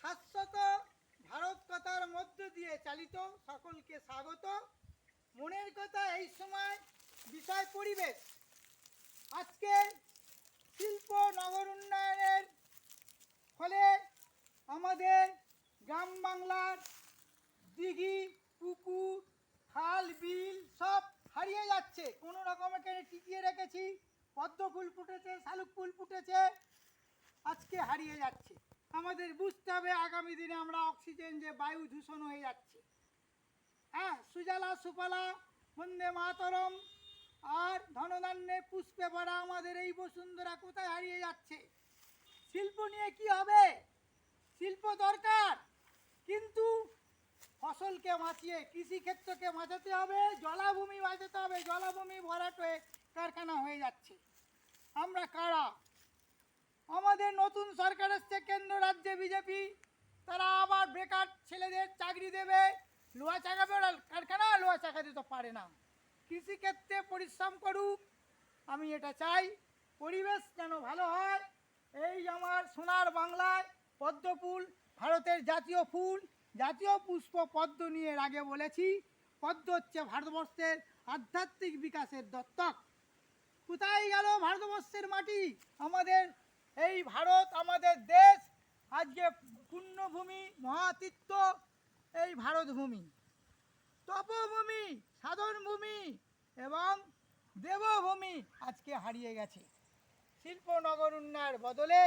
শাশ্বত ভারত কথার মধ্য দিয়ে চালিত সকলকে স্বাগত। মনের কথা এই সময় বিষয় পরিবেশ। আজকে শিল্প নগর উন্নয়নের ফলে আমাদের গ্রাম বাংলার দিঘি, পুকুর, খাল, বিল সব হারিয়ে যাচ্ছে। কোনো রকমে টিকিয়ে রেখেছি, পদ্ম ফুল ফুটেছে, শালুক ফুল ফুটেছে, আজকে হারিয়ে যাচ্ছে। আমাদের বুঝতে হবে আগামী দিনে আমরা অক্সিজেন যে বায়ু দূষণ হয়ে যাচ্ছে। হ্যাঁ, সুজলা সুফলা বন্দে মাতরম আর ধনধান্যে পুষ্পে ভরা আমাদের এই বসুন্ধরা কোথায় হারিয়ে যাচ্ছে। শিল্প নিয়ে কি হবে? শিল্প দরকার, কিন্তু ফসলকে বাঁচিয়ে কৃষিক্ষেত্রকে বাঁচাতে হবে, জলাভূমি বাঁচাতে হবে। জলাভূমি ভরাট হয়ে কারখানা হয়ে যাচ্ছে। আমরা কারা? আমাদের নতুন সরকার এসছে কেন্দ্র রাজ্যে বিজেপি, তারা আবার বেকার ছেলেদের চাকরি দেবে। লোহা চাকাবে কারখানা, লোহা চাকাতে তো পারে না। কৃষিক্ষেত্রে পরিশ্রম করুক, আমি এটা চাই। পরিবেশ যেন ভালো হয়। এই আমার সোনার বাংলায় পদ্ম ফুল ভারতের জাতীয় ফুল, জাতীয় পুষ্প পদ্ম নিয়ে এর আগে বলেছি। পদ্ম হচ্ছে ভারতবর্ষের আধ্যাত্মিক বিকাশের দত্তক। কোথায় গেল ভারতবর্ষের মাটি? আমাদের এই ভারত আমাদের দেশ, আজকে পুণ্যভূমি, মহাতীর্থ এই ভারত ভূমি, তপভূমি, সাধন ভূমি এবং দেবভূমি আজকে হারিয়ে গেছে শিল্প নগর উন্নয়নের বদলে।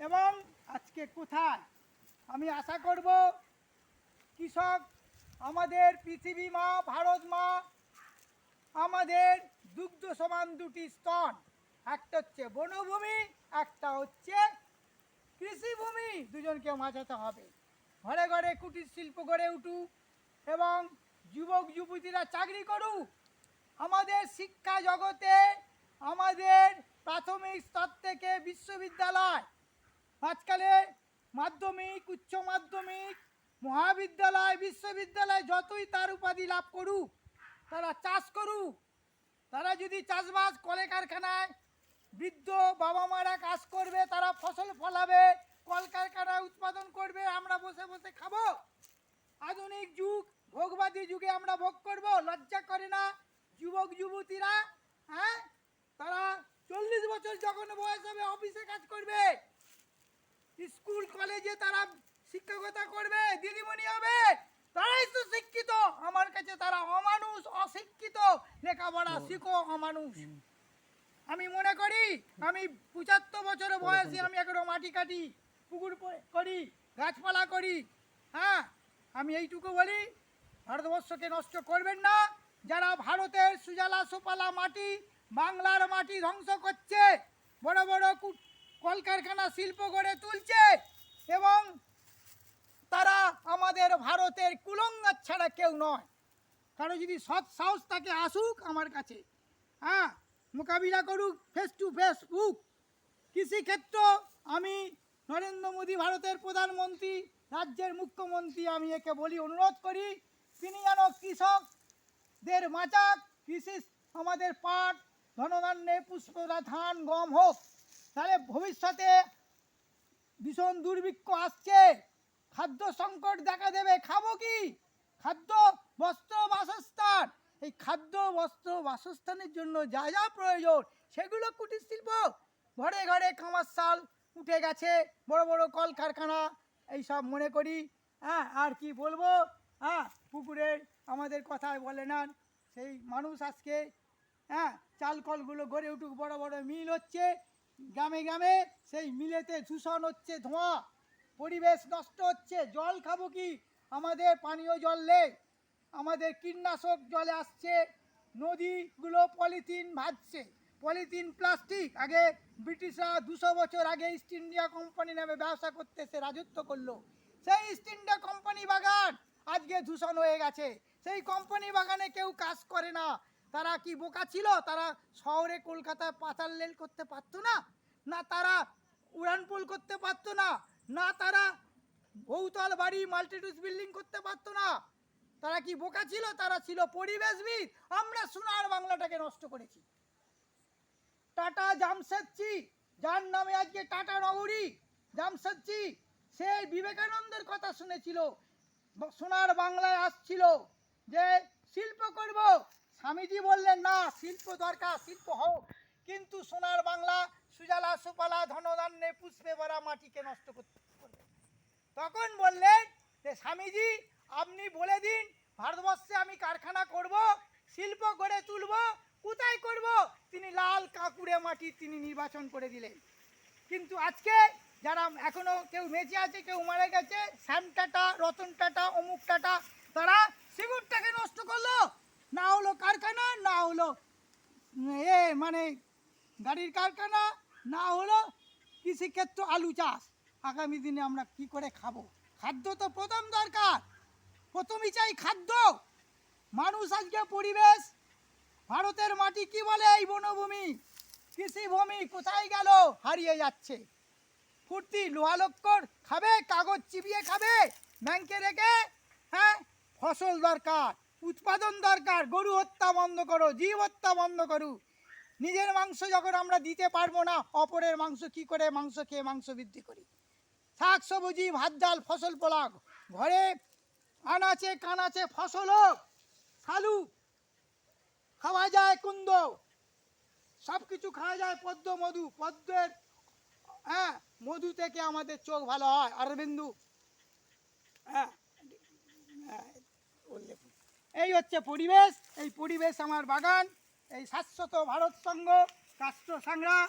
এবং আজকে কোথায়? আমি আশা করব কৃষক আমাদের পৃথিবী মা, ভারত মা, আমাদের দুগ্ধ সমান দুটি স্তন, একটা হচ্ছে বনভূমি, একটা হচ্ছে কৃষিভূমি। দুজনকে বাঁচাতে হবে। ঘরে ঘরে কুটির শিল্প গড়ে উঠুক এবং যুবক যুবতীরা চাকরি করুক। আমাদের শিক্ষা জগতে আমাদের প্রাথমিক স্তর থেকে বিশ্ববিদ্যালয়, আজকালে মাধ্যমিক, উচ্চ মাধ্যমিক, মহাবিদ্যালয়, বিশ্ববিদ্যালয় যতই তার উপাধি লাভ করুক, তারা চাষ করুক। তারা যদি চাষবাস, কলকারখানায় বৃদ্ধ বাবা মারা কাজ করবে, তারা ফসল ফলাবে, কলকারখানায় উৎপাদন করবে, আমরা বসে বসে খাবো। আধুনিক যুগ, ভোগবাদী যুগে আমরা ভোগ করব। লজ্জা করে না যুবক যুবতীরা? হ্যাঁ, তারা 40 বছর যখন বয়স হবে অফিসে কাজ করবে, স্কুল কলেজে তারা শিক্ষকতা করবে, দিদিমণি হবে, তারাই তো শিক্ষিত। আমার কাছে তারা অমানুষ, অশিক্ষিত। লেখাপড়া শিখো, অমানুষ। আমি মনে করি আমি 75 বছর বয়সে আমি এখনো মাটি কাটি, পুকুর করি, গাছপালা করি। হ্যাঁ, আমি এইটুকু বলি, ভারতবর্ষকে নষ্ট করবেন না। যারা ভারতের সুজলা সুফলা মাটি, বাংলার মাটি ধ্বংস করছে, বড় বড় কলকারখানা শিল্প গড়ে তুলছে, এবং তারা আমাদের ভারতের কুলঙ্গার ছাড়া কেউ নয়। কারো যদি সৎ সাহস তাকে আসুক আমার কাছে, হ্যাঁ, মোকাবিলা করুক, ফেস টু ফেস বুক। কৃষিক্ষেত্র আমি নরেন্দ্র মোদী ভারতের প্রধানমন্ত্রী, রাজ্যের মুখ্যমন্ত্রী, আমি একে বলি, অনুরোধ করি, তিনি যেন কৃষকদের বাঁচাক। কৃষি আমাদের পাট, ধনধান্যে পুষ্পরা, ধান, গম হোক। তাহলে ভবিষ্যতে ভীষণ দুর্ভিক্ষ আসছে, খাদ্য সংকট দেখা দেবে। খাবো কি? খাদ্য, বস্ত্র, বাসস্থান। এই খাদ্য, বস্ত্র, বাসস্থানের জন্য যা যা প্রয়োজন সেগুলো কুটির শিল্প। ঘরে ঘরে কামারশাল উঠে গেছে, বড় বড় কলকারখানা, এইসব মনে করি। হ্যাঁ, আর কি বলবো? হ্যাঁ, পুকুরের আমাদের কথায় বলে না, সেই মানুষ আজকে, হ্যাঁ, চাল কলগুলো গড়ে উঠুক, বড় বড় মিল হচ্ছে গ্রামে গ্রামে, সেই মিলেতে দূষণ হচ্ছে, ধোঁয়া, পরিবেশ নষ্ট হচ্ছে। জল খাবো কি? আমাদের পানীয় জল নেই, আমাদের কীটনাশক জলে আসছে। নদীগুলো পলিথিন ভাসছে, পলিথিন, প্লাস্টিক। আগে ব্রিটিশরা 200 বছর আগে ইস্ট ইন্ডিয়া কোম্পানি নামে ব্যবসা করতে এসে রাজত্ব করলো। সেই ইস্ট ইন্ডিয়া কোম্পানি বাগান আজকে দূষণ হয়ে গেছে। সেই কোম্পানি বাগানে কেউ কাজ করে না। তারা কি বোকা ছিল? তারা শহরে কলকাতায় পাতাল রেল করতে পারতো না? না তারা উড়ানপুল করতে পারতো না? না তারা বহুতল বাড়ি, মাল্টিডুস বিল্ডিং করতে পারতো না? তারা কি বোকা ছিল? তারা ছিল পরিবেশবিদ। আমরা সোনার বাংলাটাকে নষ্ট করেছি। টাটা, জামশেদজি, যার নামে আজকে টাটা নগরী জামশেদজি, সেই বিবেকানন্দের কথা শুনেছিল, সোনার বাংলায় আসছিল যে শিল্প করব। স্বামীজি বললেন না, শিল্প দরকার, শিল্প হোক, কিন্তু সোনার বাংলা সুজলা সুফলা ধনধান্যে পুষ্পে ভরা মাটিকে নষ্ট করতে করবে। তখন বললেন যে স্বামীজি, আপনি বলে দিন ভারতবর্ষে আমি কারখানা করব, শিল্প গড়ে তুলব, কোথায় করব? তিনি লাল কাঁকুড়ে মাটি তিনি নির্বাচন করে দিলেন। কিন্তু আজকে যারা এখনো কেউ বেঁচে আছে, কেউ মারা গেছে, শ্যাম টাটা, রতন টাটা, অমুক টাটা, তারা সিগুরটাকে নষ্ট করলো। না হলো কারখানা, না হলো মানে গাড়ির কারখানা, না হলো কৃষিক্ষেত্র আলু চাষ। আগামী দিনে আমরা কি করে খাবো? খাদ্য তো প্রথম দরকার, প্রথমই চাই খাদ্য। মানুষ আজকে পরিবেশ, ভারতের মাটি কি বলে, এই বনভূমি, কৃষিভূমি কোথায় গেল? হারিয়ে যাচ্ছে। ফুর্তি লোহালক্কর খাবে, কাগজ চিবিয়ে খাবে ব্যাংকে রেখে। হ্যাঁ, ফসল দরকার, উৎপাদন দরকার। গরু হত্যা বন্ধ করো, জীব হত্যা বন্ধ করো। নিজের মাংস যখন আমরা দিতে পারবো না, অপরের মাংস কি করে মাংস খেয়ে মাংস বৃদ্ধি করি? শাক সবজি, ভাত ডাল, ফসল পোলা, ঘরে আনাচে কানাচে ফসল হোক, শালু খাওয়া যায়, কুন্দ সব কিছু খাওয়া যায়, পদ্ম মধু, পদ্মের হ্যাঁ মধু থেকে আমাদের চোখ ভালো হয়, অরবিন্দু। হ্যাঁ, এই হচ্ছে পরিবেশ। এই পরিবেশ আমার বাগান। এই শাশ্বত ভারত সংঘ রাষ্ট্র সংগ্রাম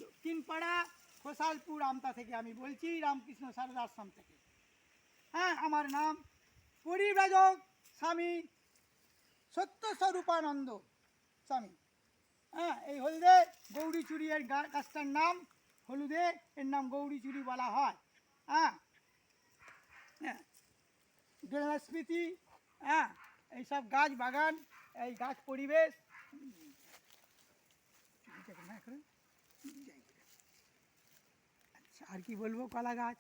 দক্ষিণপাড়া খোসালপুর আমতা থেকে আমি বলছি, রামকৃষ্ণ সারদা আশ্রম থেকে। হ্যাঁ, আমার নাম পরিব্রাজক স্বামী সত্যস্বরূপানন্দ স্বামী। হ্যাঁ, এই হলদে গৌরী চুরি এর গাছটার নাম, হলুদে এর নাম গৌরী চুরি বলা হয়। হ্যাঁ, স্মৃতি, হ্যাঁ, এইসব গাছ বাগান, এই গাছ পরিবেশ। আচ্ছা, আর কি বলবো? কলা গাছ।